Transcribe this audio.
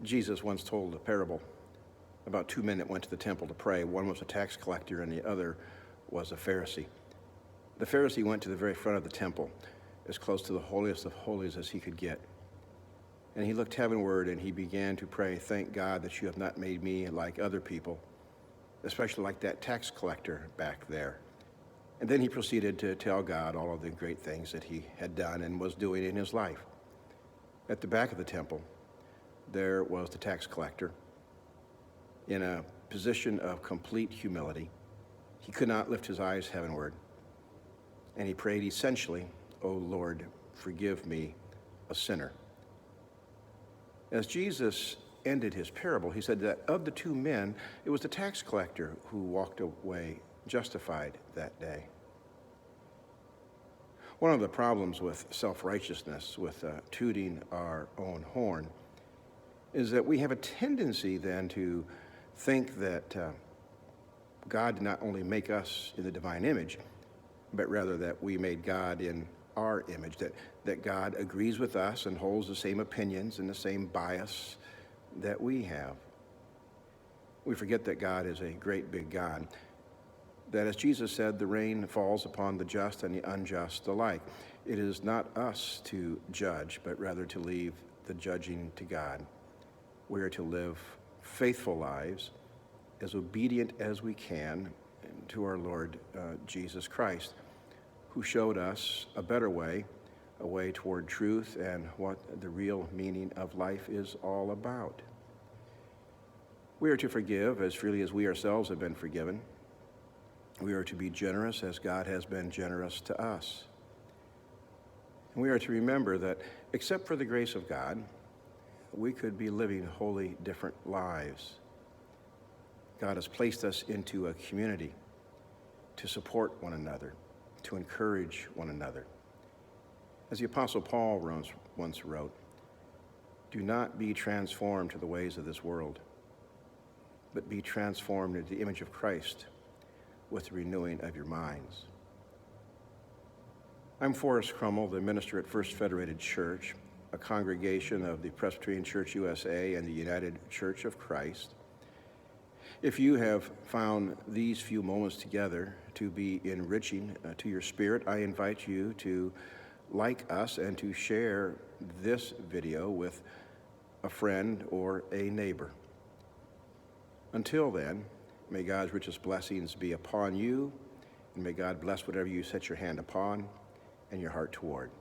Jesus once told a parable about two men that went to the temple to pray. One was a tax collector and the other was a Pharisee. The Pharisee went to the very front of the temple, as close to the holiest of holies as he could get. And he looked heavenward and he began to pray, "Thank God that you have not made me like other people, especially like that tax collector back there." And then he proceeded to tell God all of the great things that he had done and was doing in his life. At the back of the temple, there was the tax collector in a position of complete humility. He could not lift his eyes heavenward. And he prayed essentially, "O Lord, forgive me, a sinner." As Jesus ended his parable, he said that of the two men, it was the tax collector who walked away justified that day. One of the problems with self-righteousness, with tooting our own horn, is that we have a tendency then to think that God did not only make us in the divine image, but rather that we made God in our image, that God agrees with us and holds the same opinions and the same bias that we have. We forget that God is a great big God, that as Jesus said, the rain falls upon the just and the unjust alike. It is not us to judge, but rather to leave the judging to God. We are to live faithful lives, as obedient as we can to our Lord Jesus Christ, who showed us a better way, a way toward truth and what the real meaning of life is all about. We are to forgive as freely as we ourselves have been forgiven. We are to be generous as God has been generous to us. And we are to remember that except for the grace of God, we could be living wholly different lives. God has placed us into a community to support one another, to encourage one another. As the Apostle Paul once wrote, "Do not be transformed to the ways of this world, but be transformed into the image of Christ with the renewing of your minds." I'm Forrest Crummell, the minister at First Federated Church, a congregation of the Presbyterian Church USA and the United Church of Christ. If you have found these few moments together to be enriching to your spirit, I invite you to like us and to share this video with a friend or a neighbor. Until then, may God's richest blessings be upon you, and may God bless whatever you set your hand upon and your heart toward.